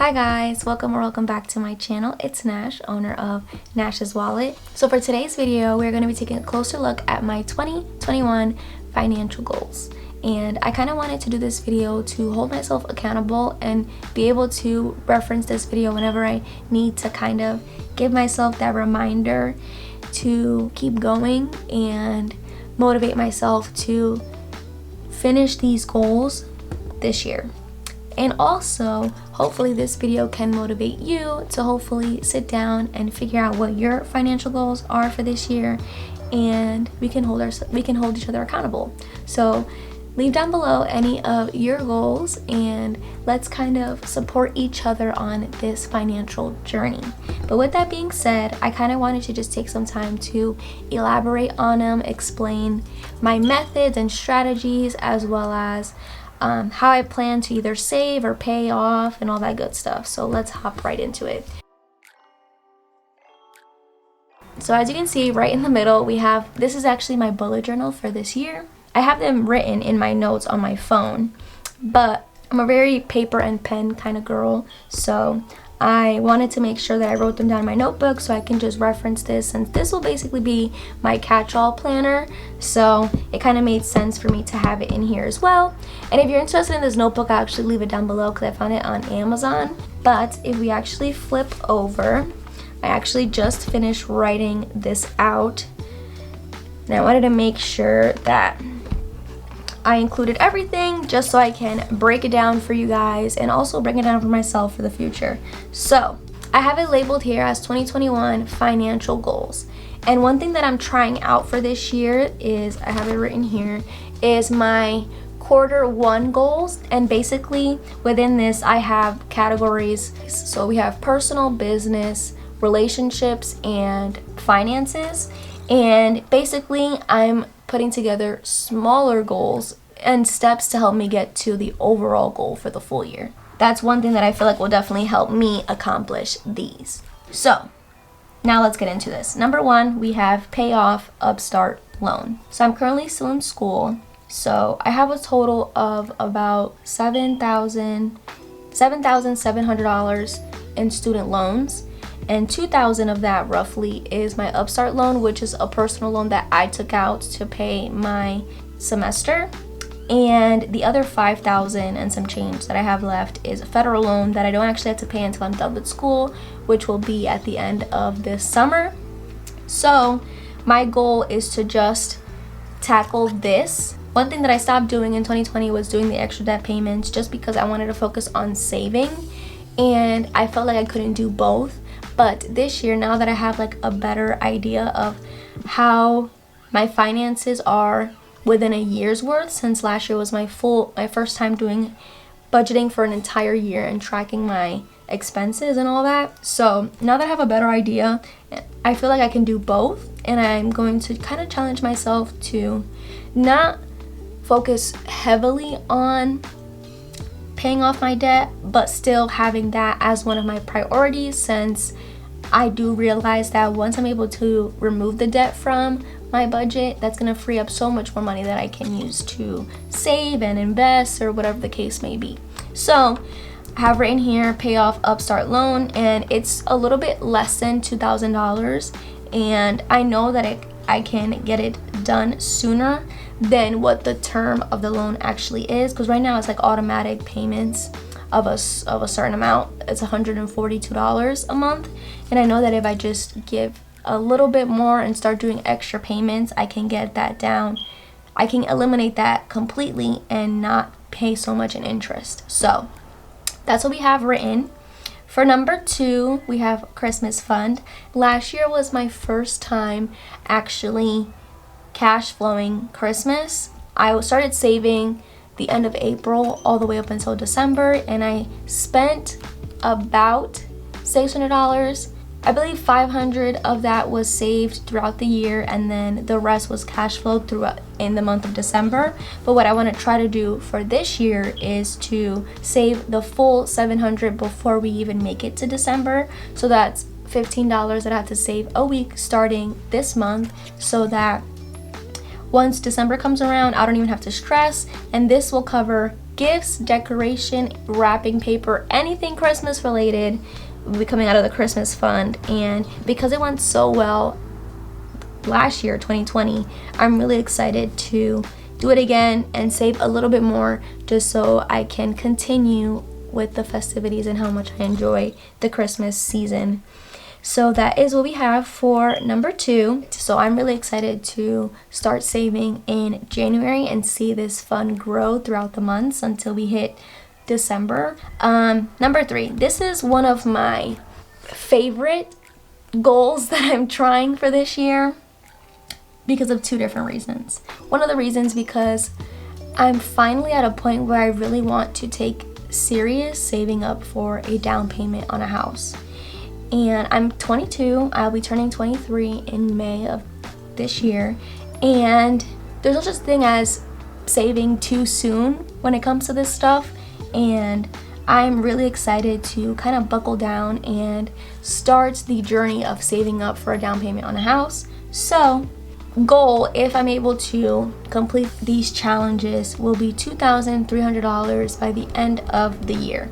Hi guys, welcome or welcome back to my channel. It's Nash, owner of Nash's Wallet. So for today's video, we're going to be taking a closer look at my 2021 financial goals. And I kind of wanted to do this video to hold myself accountable and be able to reference this video whenever I need to kind of give myself that reminder to keep going and motivate myself to finish these goals this year. And also, hopefully this video can motivate you to hopefully sit down and figure out what your financial goals are for this year, and we can hold each other accountable. So leave down below any of your goals and let's kind of support each other on this financial journey. But with that being said, I kind of wanted to just take some time to elaborate on them, explain my methods and strategies, as well as how I plan to either save or pay off and all that good stuff. So let's hop right into it. So as you can see, right in the middle, we have, this is actually my bullet journal for this year. I have them written in my notes on my phone, but I'm a very paper and pen kind of girl. So I wanted to make sure that I wrote them down in my notebook so I can just reference this, since this will basically be my catch-all planner. So it kind of made sense for me to have it in here as well. And if you're interested in this notebook, I'll actually leave it down below because I found it on Amazon. But if we actually flip over, I actually just finished writing this out. And I wanted to make sure that I included everything just so I can break it down for you guys and also break it down for myself for the future. So I have it labeled here as 2021 financial goals. And one thing that I'm trying out for this year is, I have it written here, is my Q1 goals. And basically within this I have categories. So we have personal, business, relationships, and finances. And basically I'm putting together smaller goals and steps to help me get to the overall goal for the full year. That's one thing that I feel like will definitely help me accomplish these. So now let's get into this. Number one, we have Payoff Upstart loan. So I'm currently still in school. So I have a total of about $7,700 in student loans. And $2,000 of that roughly is my Upstart loan, which is a personal loan that I took out to pay my semester. And the other $5,000 and some change that I have left is a federal loan that I don't actually have to pay until I'm done with school, which will be at the end of this summer. So my goal is to just tackle this. One thing that I stopped doing in 2020 was doing the extra debt payments, just because I wanted to focus on saving, and I felt like I couldn't do both. But this year, now that I have like a better idea of how my finances are within a year's worth, since last year was my first time doing budgeting for an entire year and tracking my expenses and all that. So now that I have a better idea, I feel like I can do both, and I'm going to kind of challenge myself to not focus heavily on paying off my debt, but still having that as one of my priorities, since I do realize that once I'm able to remove the debt from my budget, that's going to free up so much more money that I can use to save and invest or whatever the case may be. So I have written here Payoff Upstart loan, and it's a little bit less than $2,000, and I know that I can get it done sooner than what the term of the loan actually is, because right now it's like automatic payments of a certain amount. It's $142 a month, and I know that if I just give a little bit more and start doing extra payments, I can get that down. I can eliminate that completely and not pay so much in interest. So that's what we have written. For number two, we have Christmas fund. Last year was my first time actually cash flowing Christmas. I started saving the end of April all the way up until December, and I spent about $600. I believe $500 of that was saved throughout the year, and then the rest was cash flowed throughout in the month of December. But what I want to try to do for this year is to save the full $700 before we even make it to December. So that's $15 that I have to save a week starting this month, so that once December comes around, I don't even have to stress, and this will cover gifts, decoration, wrapping paper, anything Christmas related will be coming out of the Christmas fund. And because it went so well last year, 2020, I'm really excited to do it again and save a little bit more just so I can continue with the festivities and how much I enjoy the Christmas season. So that is what we have for number 2. So I'm really excited to start saving in January and see this fund grow throughout the months until we hit December. Number 3, this is one of my favorite goals that I'm trying for this year because of 2 different reasons. One of the reasons because I'm finally at a point where I really want to take serious saving up for a down payment on a house. And I'm 22, I'll be turning 23 in May of this year, and there's no such thing as saving too soon when it comes to this stuff, and I'm really excited to kind of buckle down and start the journey of saving up for a down payment on a house. So goal, if I'm able to complete these challenges, will be $2,300 by the end of the year.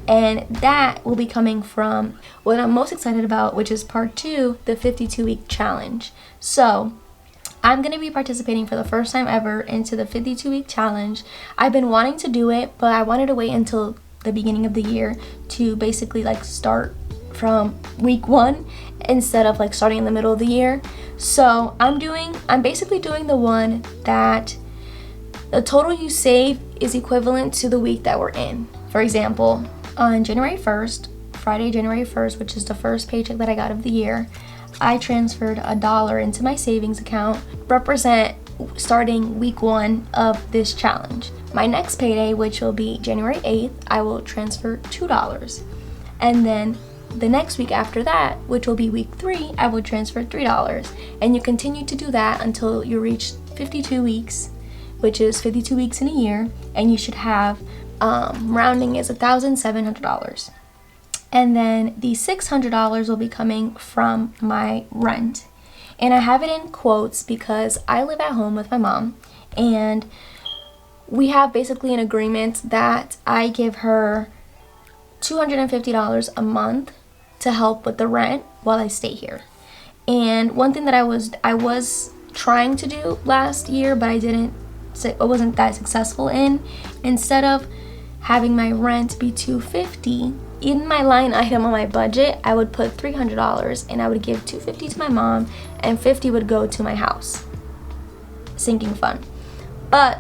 And that will be coming from what I'm most excited about, which is part 2, the 52-week challenge. So I'm going to be participating for the first time ever into the 52-week challenge. I've been wanting to do it, but I wanted to wait until the beginning of the year to basically like start from week 1 instead of like starting in the middle of the year. So I'm basically doing the one that the total you save is equivalent to the week that we're in. For example, on January 1st, Friday, January 1st, which is the first paycheck that I got of the year, I transferred $1 into my savings account, represent starting week 1 of this challenge. My next payday, which will be January 8th, I will transfer $2. And then the next week after that, which will be week 3, I will transfer $3. And you continue to do that until you reach 52 weeks, which is 52 weeks in a year, and you should have rounding is $1,700. And then the $600 will be coming from my rent. And I have it in quotes because I live at home with my mom, and we have basically an agreement that I give her $250 a month to help with the rent while I stay here. And one thing that I was trying to do last year, but I wasn't that successful in, instead of having my rent be $250, in my line item on my budget, I would put $300 and I would give $250 to my mom and $50 would go to my house sinking fund. But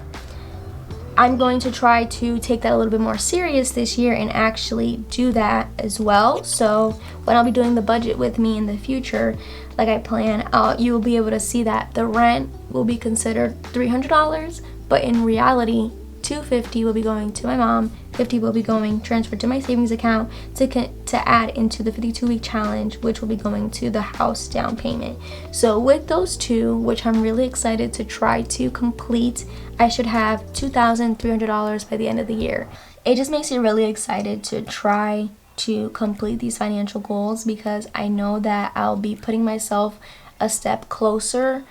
I'm going to try to take that a little bit more serious this year and actually do that as well. So when I'll be doing the budget with me in the future, like I plan, you will be able to see that the rent will be considered $300, but in reality, $250 will be going to my mom, $50 will be going transferred to my savings account to add into the 52-week challenge, which will be going to the house down payment. So with those 2, which I'm really excited to try to complete, I should have $2,300 by the end of the year. It just makes me really excited to try to complete these financial goals because I know that I'll be putting myself a step closer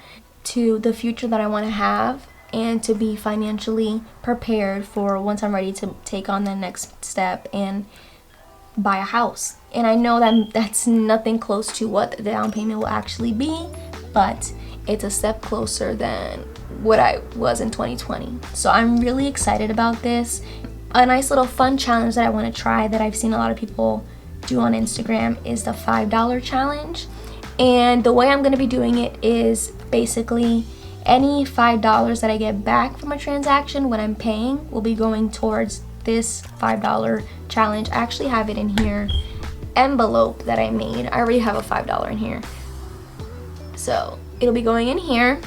to the future that I want to have, and to be financially prepared for once I'm ready to take on the next step and buy a house. And I know that that's nothing close to what the down payment will actually be, but it's a step closer than what I was in 2020. So I'm really excited about this. A nice little fun challenge that I want to try that I've seen a lot of people do on Instagram is the $5 challenge. And the way I'm going to be doing it is basically any $5 that I get back from a transaction when I'm paying will be going towards this $5 challenge. I actually have it in here, envelope that I made. I already have a $5 in here. So it'll be going in here,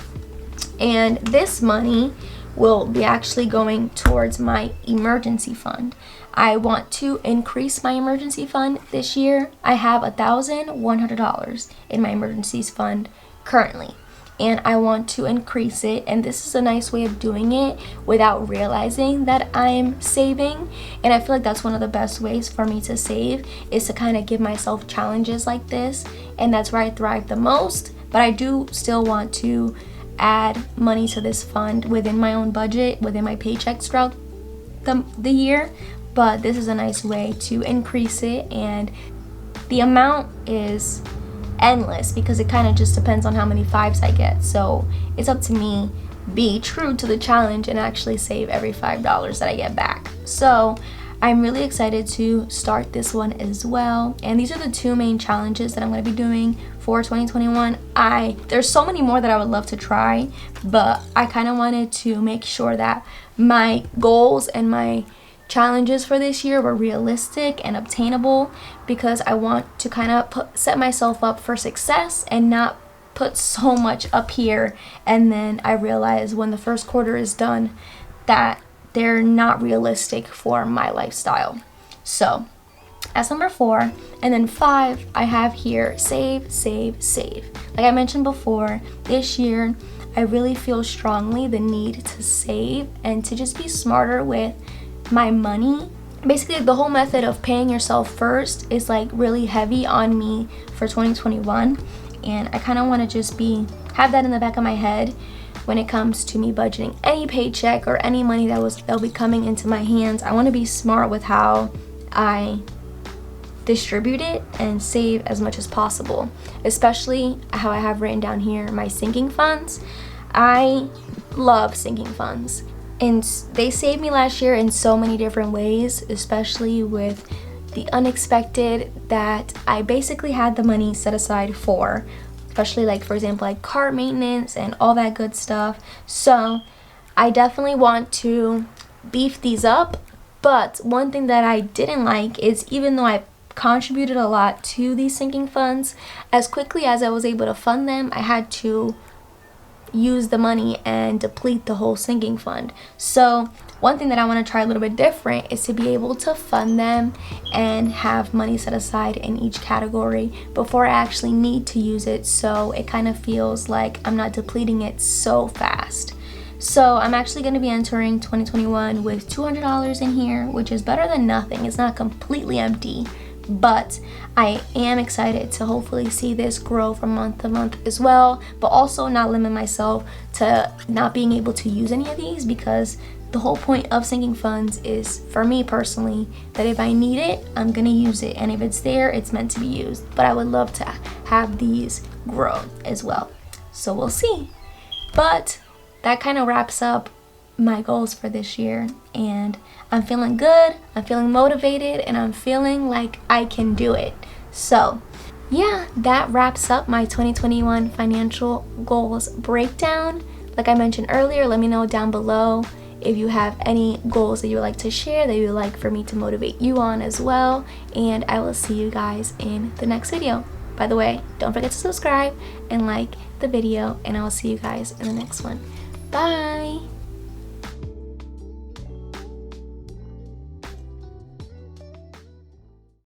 and this money will be actually going towards my emergency fund. I want to increase my emergency fund this year. I have $1,100 in my emergencies fund currently, and I want to increase it, and this is a nice way of doing it without realizing that I'm saving. And I feel like that's one of the best ways for me to save, is to kind of give myself challenges like this, and that's where I thrive the most. But I do still want to add money to this fund within my own budget, within my paychecks throughout the year, but this is a nice way to increase it, and the amount is endless because it kind of just depends on how many 5s I get. So it's up to me, be true to the challenge and actually save every $5 that I get back. So I'm really excited to start this one as well. And these are the 2 main challenges that I'm going to be doing for 2021. There's so many more that I would love to try, but I kind of wanted to make sure that my goals and my challenges for this year were realistic and obtainable, because I want to kind of set myself up for success and not put so much up here and then I realize when the first quarter is done that they're not realistic for my lifestyle. So that's number 4. And then 5, I have here save, save, save. Like I mentioned before, this year I really feel strongly the need to save and to just be smarter with my money. Basically, the whole method of paying yourself first is like really heavy on me for 2021, and I kind of want to just have that in the back of my head when it comes to me budgeting any paycheck or any money that'll be coming into my hands. I want to be smart with how I distribute it and save as much as possible, especially how I have written down here my sinking funds. I love sinking funds, and they saved me last year in so many different ways, especially with the unexpected that I basically had the money set aside for, especially like, for example, like car maintenance and all that good stuff. So I definitely want to beef these up. But one thing that I didn't like is, even though I contributed a lot to these sinking funds, as quickly as I was able to fund them, I had to use the money and deplete the whole sinking fund. So one thing that I want to try a little bit different is to be able to fund them and have money set aside in each category before I actually need to use it, so it kind of feels like I'm not depleting it so fast. So I'm actually going to be entering 2021 with $200 in here, which is better than nothing. It's not completely empty, but I am excited to hopefully see this grow from month to month as well, but also not limit myself to not being able to use any of these, because the whole point of sinking funds is, for me personally, that if I need it, I'm gonna use it, and if it's there, it's meant to be used. But I would love to have these grow as well, so we'll see. But that kind of wraps up my goals for this year, and I'm feeling good, I'm feeling motivated, and I'm feeling like I can do it. So yeah, that wraps up my 2021 financial goals breakdown. Like I mentioned earlier, let me know down below if you have any goals that you would like to share, that you would like for me to motivate you on as well, and I will see you guys in the next video. By the way, don't forget to subscribe and like the video, and I will see you guys in the next one. Bye!